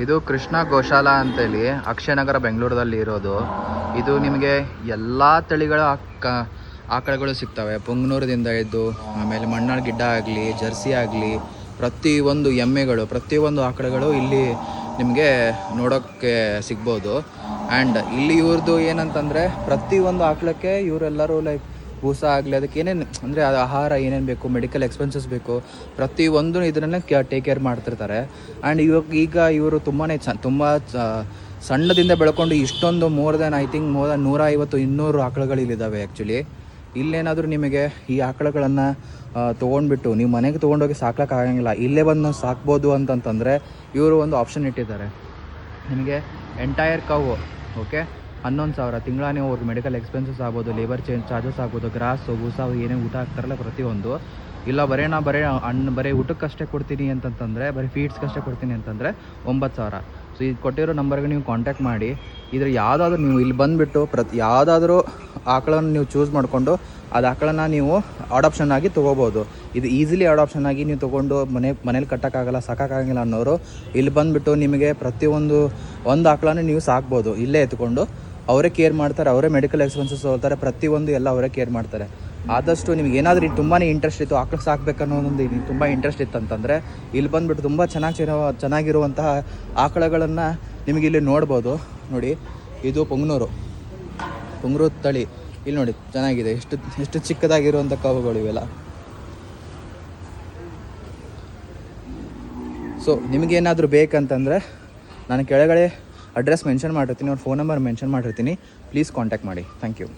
ಇದು ಕೃಷ್ಣ ಗೋಶಾಲಾ ಅಂತೇಳಿ ಅಕ್ಷಯನಗರ ಬೆಂಗಳೂರಲ್ಲಿ ಇರೋದು. ಇದು ನಿಮಗೆ ಎಲ್ಲ ತಳಿಗಳ ಆಕಳುಗಳು ಸಿಗ್ತವೆ. ಪುಂಗನೂರದಿಂದ ಇದ್ದು ಆಮೇಲೆ ಮಣ್ಣಾಳ್ ಗಿಡ್ಡ ಆಗಲಿ, ಜರ್ಸಿ ಆಗಲಿ, ಪ್ರತಿಯೊಂದು ಎಮ್ಮೆಗಳು, ಪ್ರತಿಯೊಂದು ಆಕಳುಗಳು ಇಲ್ಲಿ ನಿಮಗೆ ನೋಡೋಕ್ಕೆ ಸಿಗ್ಬೋದು. ಆ್ಯಂಡ್ ಇಲ್ಲಿ ಇವ್ರದ್ದು ಏನಂತಂದರೆ ಪ್ರತಿಯೊಂದು ಆಕಳಕ್ಕೆ ಇವರೆಲ್ಲರೂ ಲೈಕ್ ಬೂಸ ಆಗಲಿ, ಅದಕ್ಕೆ ಏನೇನು ಅಂದರೆ ಅದು ಆಹಾರ ಏನೇನು ಬೇಕು, ಮೆಡಿಕಲ್ ಎಕ್ಸ್ಪೆನ್ಸಸ್ ಬೇಕು, ಪ್ರತಿಯೊಂದು ಇದನ್ನೇ ಟೇಕ್ ಕೇರ್ ಮಾಡ್ತಿರ್ತಾರೆ. ಆ್ಯಂಡ್ ಈಗ ಇವರು ತುಂಬ ಸಣ್ಣದಿಂದ ಬೆಳ್ಕೊಂಡು ಇಷ್ಟೊಂದು ಮೋರ್ ದೆನ್ 150-200 ಆಕಳುಗಳು ಇಲ್ಲಿದ್ದಾವೆ. ಆ್ಯಕ್ಚುಲಿ ಇಲ್ಲೇನಾದರೂ ನಿಮಗೆ ಈ ಆಕಳುಗಳನ್ನು ತೊಗೊಂಡ್ಬಿಟ್ಟು ನೀವು ಮನೆಗೆ ತೊಗೊಂಡೋಗಿ ಸಾಕ್ಲಿಕ್ಕಾಗಂಗಿಲ್ಲ, ಇಲ್ಲೇ ಬಂದು ಸಾಕ್ಬೋದು ಅಂತಂತಂದರೆ ಇವರು ಒಂದು ಆಪ್ಷನ್ ಇಟ್ಟಿದ್ದಾರೆ ನಿಮಗೆ. ಎಂಟೈರ್ ಕವು ಓಕೆ 11,000 ತಿಂಗಳ. ನೀವು ಅವ್ರಿಗೆ ಮೆಡಿಕಲ್ ಎಕ್ಸ್ಪೆನ್ಸಸ್ ಆಗ್ಬೋದು, ಲೇಬರ್ ಚಾರ್ಜಸ್ ಆಗ್ಬೋದು, ಗ್ರಾಸು ಬೂಸಾವು ಏನೇ ಊಟ ಹಾಕ್ತಾರಲ್ಲ ಪ್ರತಿಯೊಂದು. ಇಲ್ಲ ಬರೀ ಊಟಕ್ಕಷ್ಟೇ ಕೊಡ್ತೀನಿ ಅಂತಂತಂದರೆ, ಬರೀ ಫೀಡ್ಸ್ಗಷ್ಟೇ ಕೊಡ್ತೀನಿ ಅಂತಂದರೆ 9,000. ಸೊ ಇದು ಕೊಟ್ಟಿರೋ ನಂಬರ್ಗೆ ನೀವು ಕಾಂಟ್ಯಾಕ್ಟ್ ಮಾಡಿ. ಇದ್ರ ಯಾವುದಾದ್ರೂ ನೀವು ಇಲ್ಲಿ ಬಂದುಬಿಟ್ಟು ಯಾವುದಾದ್ರೂ ಆಕಳನ್ನು ನೀವು ಚೂಸ್ ಮಾಡಿಕೊಂಡು ಅದು ಆಕಳನ್ನು ನೀವು ಅಡಾಪ್ಷನ್ ಆಗಿ ತೊಗೋಬೋದು. ಇದು ಈಸಿಲಿ ಅಡಾಪ್ಷನ್ ಆಗಿ ನೀವು ತೊಗೊಂಡು ಮನೇಲಿ ಕಟ್ಟೋಕ್ಕಾಗಲ್ಲ, ಸಾಕೋಕ್ಕಾಗಲ್ಲ ಅನ್ನೋರು ಇಲ್ಲಿ ಬಂದುಬಿಟ್ಟು ನಿಮಗೆ ಪ್ರತಿಯೊಂದು ಆಕಳನ್ನು ನೀವು ಸಾಕ್ಬೋದು. ಇಲ್ಲೇ ಎತ್ಕೊಂಡು ಅವರೇ ಕೇರ್ ಮಾಡ್ತಾರೆ, ಅವರೇ ಮೆಡಿಕಲ್ ಎಕ್ಸ್ಪೆನ್ಸಸ್ ತೊಗೊಳ್ತಾರೆ, ಪ್ರತಿಯೊಂದು ಎಲ್ಲ ಅವರೇ ಕೇರ್ ಮಾಡ್ತಾರೆ. ಆದಷ್ಟು ನಿಮ್ಗೆ ಏನಾದರೂ ತುಂಬಾ ಇಂಟ್ರೆಸ್ಟ್ ಇತ್ತು, ಆಕಳು ಸಾಕಬೇಕನ್ನೋದೊಂದು ತುಂಬ ಇಂಟ್ರೆಸ್ಟ್ ಇತ್ತು ಅಂತಂದರೆ ಇಲ್ಲಿ ಬಂದುಬಿಟ್ಟು ತುಂಬ ಚೆನ್ನಾಗಿರುವಂತಹ ಆಕಳುಗಳನ್ನು ನಿಮಗೆ ಇಲ್ಲಿ ನೋಡ್ಬೋದು. ನೋಡಿ, ಇದು ಪುಂಗನೂರು ತಳಿ. ಇಲ್ಲಿ ನೋಡಿ ಚೆನ್ನಾಗಿದೆ, ಎಷ್ಟು ಚಿಕ್ಕದಾಗಿರುವಂಥ ಕವುಗಳು ಇವೆಲ್ಲ. ಸೊ ನಿಮಗೇನಾದರೂ ಬೇಕಂತಂದರೆ ನಾನು ಕೆಳಗಡೆ ಅಡ್ರೆಸ್ ಮೆನ್ಷನ್ ಮಾಡಿರ್ತೀನಿ, ಅವ್ರ ಫೋನ್ ನಂಬರ್ ಮೆನ್ಷನ್ ಮಾಡಿರ್ತೀನಿ. ಪ್ಲೀಸ್ ಕಾಂಟ್ಯಾಕ್ಟ್ ಮಾಡಿ. Thank you.